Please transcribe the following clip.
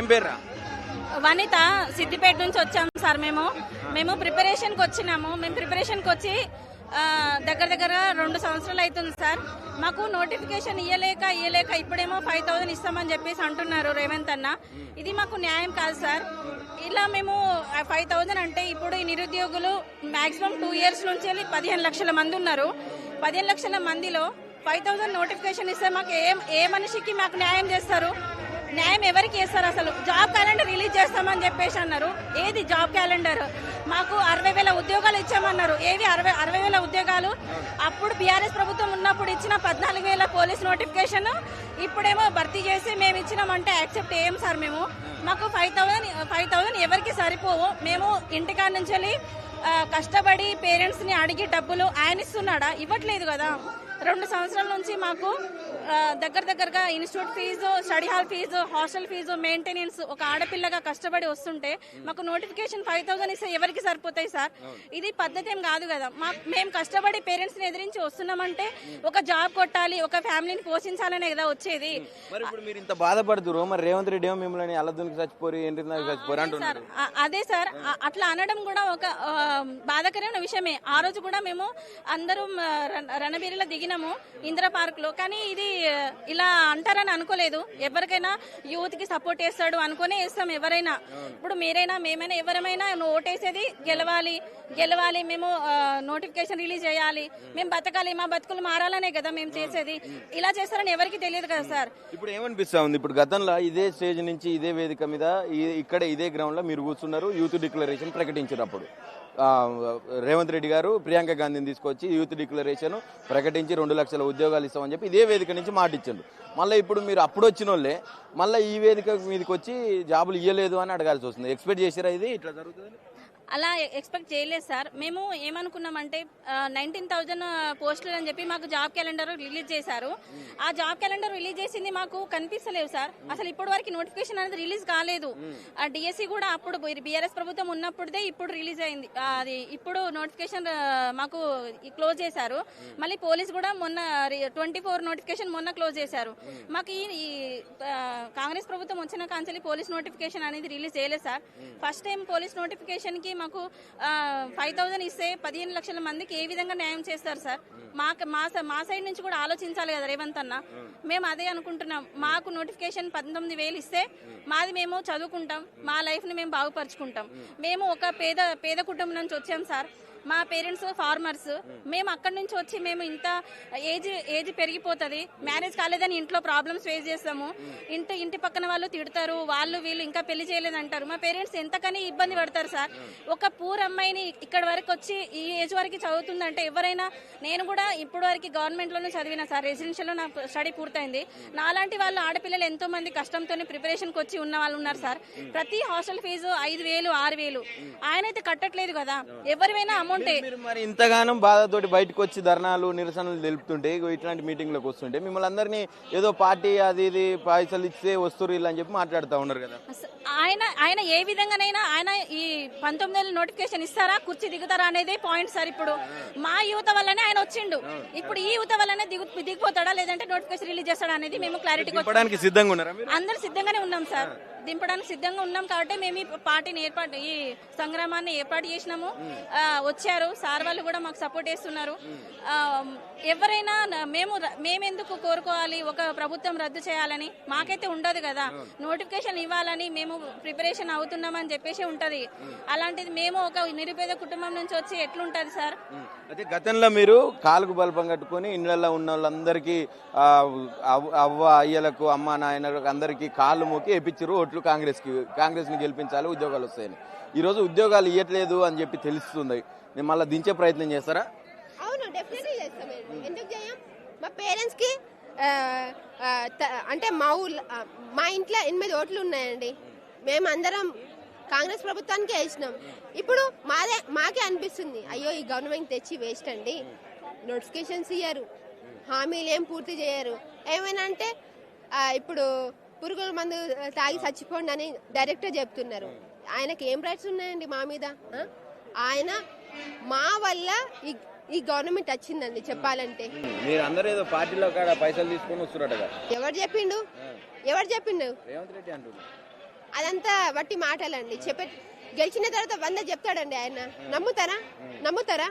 ఏం పేర్రా? వనిత, సిద్దిపేట నుంచి వచ్చాము సార్. మేము ప్రిపరేషన్కి వచ్చినాము. మేము ప్రిపరేషన్కి వచ్చి దగ్గర 2 సంవత్సరాలు అవుతుంది సార్. మాకు నోటిఫికేషన్ ఇయ్యలేక ఇప్పుడేమో 5,000 ఇస్తామని చెప్పేసి అంటున్నారు రేవంత్ అన్న. ఇది మాకు న్యాయం కాదు సార్. ఇలా మేము 5,000 అంటే ఇప్పుడు ఈ నిరుద్యోగులు మాక్సిమం 2 years నుంచి 15 లక్షల మంది ఉన్నారు. 15 లక్షల మందిలో 5,000 నోటిఫికేషన్ ఇస్తే మాకు ఏ మనిషికి మాకు న్యాయం చేస్తారు? న్యాయం ఎవరికి చేస్తారు? అసలు జాబ్ క్యాలెండర్ రిలీజ్ చేస్తామని చెప్పేసి అన్నారు. ఏది జాబ్ క్యాలెండర్? మాకు 60,000 ఉద్యోగాలు ఇచ్చామన్నారు. ఏవి 60,000 ఉద్యోగాలు? అప్పుడు బీఆర్ఎస్ ప్రభుత్వం ఉన్నప్పుడు ఇచ్చిన 14,000 పోలీస్ నోటిఫికేషన్ ఇప్పుడేమో భర్తీ చేసి మేము ఇచ్చినామంటే యాక్సెప్ట్ చేయం సార్. మాకు 5,000 ఎవరికి సరిపోవు. మేము ఇంటికాడ నుంచి వెళ్ళి కష్టపడి పేరెంట్స్ ని అడిగి డబ్బులు ఆయన ఇస్తున్నాడా? ఇవ్వట్లేదు కదా. 2 సంవత్సరాల నుంచి మాకు దగ్గరగా institute fees, study hall fees, hostel fees, maintenance, ఒక ఆడపిల్లగా కష్టపడి వస్తుంటే మాకు నోటిఫికేషన్ 5,000 ఇస్తే ఎవరికి సరిపోతాయి సార్? ఇది పద్ధతి ఏం కాదు కదా. మేము కష్టపడి పేరెంట్స్ ని ఎదిరించి వస్తున్నామంటే ఒక జాబ్ కొట్టాలి, ఒక ఫ్యామిలీని పోషించాలనే కదా వచ్చేది. మరి ఇప్పుడు మీరు ఇంత బాధపడుతున్నారు, మరి రేవంత్ రెడ్డి ఏమో మిమ్మల్ని అల్లదునికి చచ్చిపోయి అంటున్నారు. అదే సార్, అట్లా అనడం కూడా ఒక బాధాకరమైన విషయమే. ఆ రోజు కూడా మేము అందరూ రణబీరిలో దిగినాము ఇందిరా పార్క్ లో. కానీ ఇది ఇలా అంటారని అనుకోలేదు. ఎవరికైనా యూత్ కి సపోర్ట్ చేస్తాడు అనుకునే వేస్తాం ఎవరైనా. ఇప్పుడు మీరైనా మేమైనా ఎవరైనా ఓటేసేది గెలవాలి, మేము నోటిఫికేషన్ రిలీజ్ చేయాలి, మేము బతకాలి, మా బతుకులు మారాలనే కదా మేము చేసేది. ఇలా చేస్తారని ఎవరికి తెలియదు కదా సార్. ఇప్పుడు ఏమనిపిస్తా ఉంది? ఇప్పుడు గతంలో ఇదే స్టేజ్ నుంచి ఇదే వేదిక మీద ఇక్కడ ఇదే గ్రౌండ్ లో మీరు కూర్చున్నారు, యూత్ డిక్లరేషన్ ప్రకటించినప్పుడు రేవంత్ రెడ్డి గారు ప్రియాంక గాంధీని తీసుకొచ్చి యూత్ డిక్లరేషన్ ప్రకటించి 2 లక్షల ఉద్యోగాలు ఇస్తామని చెప్పి ఇదే వేదిక నుంచి మాట ఇచ్చారు. మళ్ళీ ఇప్పుడు మీరు అప్పుడు వచ్చిన వాళ్ళే మళ్ళీ ఈ వేదిక మీదకి వచ్చి జాబులు ఇవ్వలేదు అని అడగాల్సి వస్తుంది. ఎక్స్పెక్ట్ చేశారా ఇది ఇట్లా జరుగుతుంది? అలా ఎక్స్పెక్ట్ చేయలేదు సార్. మేము ఏమనుకున్నామంటే 19,000 పోస్టులు అని చెప్పి మాకు జాబ్ క్యాలెండర్ రిలీజ్ చేశారు. ఆ జాబ్ క్యాలెండర్ రిలీజ్ చేసింది మాకు కనిపిస్తలేవు సార్. అసలు ఇప్పటి వరకు నోటిఫికేషన్ అనేది రిలీజ్ కాలేదు. ఆ డిఎస్సి కూడా అప్పుడు బీఆర్ఎస్ ప్రభుత్వం ఉన్నప్పుడే ఇప్పుడు రిలీజ్ అయింది. అది ఇప్పుడు నోటిఫికేషన్ మాకు క్లోజ్ చేశారు. మళ్ళీ పోలీస్ కూడా మొన్న 24 నోటిఫికేషన్ మొన్న క్లోజ్ చేశారు. మాకు ఈ కాంగ్రెస్ ప్రభుత్వం వచ్చిన కాంచెల్లి పోలీస్ నోటిఫికేషన్ అనేది రిలీజ్ చేయలేదు sir. First time police notification కి మాకు 5,000 ఇస్తే 15 లక్షల మందికి ఏ విధంగా న్యాయం చేస్తారు సార్? మా సైడ్ నుంచి కూడా ఆలోచించాలి కదా రేవంత్ అన్న. మేము అదే అనుకుంటున్నాం. మాకు నోటిఫికేషన్ 19,000 ఇస్తే మాది మేము చదువుకుంటాం, మా లైఫ్ ని మేము బాగుపరుచుకుంటాం. మేము ఒక పేద కుటుంబం నుంచి వచ్చాం సార్. మా పేరెంట్స్ ఫార్మర్స్. మేము అక్కడి నుంచి వచ్చి మేము ఇంత ఏజ్ పెరిగిపోతుంది, మ్యారేజ్ కాలేదని ఇంట్లో ప్రాబ్లమ్స్ ఫేస్ చేస్తాము. ఇంటి పక్కన వాళ్ళు తిడతారు, వీళ్ళు ఇంకా పెళ్లి చేయలేదంటారు. మా పేరెంట్స్ ఎంతకని ఇబ్బంది పడతారు సార్. ఒక పూర్ అమ్మాయిని ఇక్కడ వరకు వచ్చి ఈ ఏజ్ వరకు చదువుతుందంటే ఎవరైనా, నేను కూడా ఇప్పుడు వరకు గవర్నమెంట్ లోనే చదివిన సార్, రెసిడెన్షియల్ లో నా స్టడీ పూర్తయింది. నాలాంటి వాళ్ళు ఆడపిల్లలు ఎంతో మంది కష్టంతో ప్రిపరేషన్ కి వచ్చి ఉన్న వాళ్ళు ఉన్నారు సార్. ప్రతి హాస్టల్ ఫీజు 5,000, 6,000 ఆయనైతే కట్టట్లేదు కదా. ఎవరివైనా మరి ఇంతగానం బాధతోటి బయటకు వచ్చి ధర్నాలు నిరసనలు తెలుపుతుంటే ఇట్లాంటి మీటింగ్ లకు వస్తుంటే మిమ్మల్ని అందరినీ ఏదో పార్టీ అది ఇది పైసలు ఇస్తే వస్తురు ఇలా అని చెప్పి మాట్లాడుతూ ఉన్నారు కదా. ఆయన ఏ విధంగానైనా ఆయన ఈ 19,000 నోటిఫికేషన్ ఇస్తారా, కుర్చీ దిగుతారా అనేది పాయింట్ సార్. ఇప్పుడు మా యువత వల్లనే ఆయన వచ్చిండు. ఇప్పుడు ఈ యువత వల్లనే దిగిపోతాడా లేదంటే నోటిఫికేషన్ రిలీజ్ చేస్తాడా అనేది మేము క్లారిటీ సిద్ధంగా ఉన్నారా? అందరూ సిద్ధంగానే ఉన్నాం సార్. దింపడానికి సిద్ధంగా ఉన్నాం కాబట్టి మేము ఈ పార్టీని ఈ సంగ్రామాన్ని ఏర్పాటు చేసినాము. వచ్చారు సార్ వాళ్ళు కూడా మాకు సపోర్ట్ చేస్తున్నారు. ఎవరైనా మేమెందుకు కోరుకోవాలి ఒక ప్రభుత్వం రద్దు చేయాలని? మాకైతే ఉండదు కదా. నోటిఫికేషన్ ఇవ్వాలని మేము ప్రిపరేషన్ అవుతున్నామని చెప్పేసి ఉంటది. అలాంటిది మేము ఒక నిరుపేద కుటుంబం నుంచి వచ్చి ఎట్లుంటది సార్? అయితే గతంలో మీరు కాలుకు బల్పం కట్టుకుని ఇళ్లలో ఉన్న వాళ్ళందరికీ అవ్వ అయ్యలకు అమ్మ నాయనలకు అందరికీ కాళ్ళు మోకి వేపించారు ఓట్లు కాంగ్రెస్ ని గెలిపించాలి, ఉద్యోగాలు వస్తాయని. ఈ రోజు ఉద్యోగాలు ఇవ్వట్లేదు అని చెప్పి తెలుస్తుంది. నేను మళ్ళీ దించే ప్రయత్నం చేస్తారా? అవును, డెఫినెట్లీ చేస్తాం. ఎందుకు చేయం? మా పేరెంట్స్ కి అంటే మా ఇంట్లో 8 ఓట్లు ఉన్నాయండి. మేమందరం కాంగ్రెస్ ప్రభుత్వానికి వేసినాం. ఇప్పుడు మాకే అనిపిస్తుంది, అయ్యో ఈ గవర్నమెంట్ తెచ్చి వేస్ట్ అండి, నోటిఫికేషన్స్ ఇయ్యరు, హామీలు ఏం పూర్తి చేయరు. ఏమైనా అంటే ఇప్పుడు పురుగుల మందు తాగి చచ్చిపోండి అని డైరెక్ట్గా చెప్తున్నారు. ఆయనకి ఏం రైట్స్ ఉన్నాయండి మా మీద? ఆయన మా వల్ల ఈ గవర్నమెంట్ వచ్చిందండి చెప్పాలంటే. మీరు అందరూ ఏదో పార్టీలో పైసలు తీసుకొని వస్తున్నారట. ఎవరు చెప్పిండు? రేవంత్ రెడ్డి అంటున్నారు. అదంతా వట్టి మాటలండి. గెలిచిన తర్వాత 100 చెప్తాడండి ఆయన. నమ్ముతారా?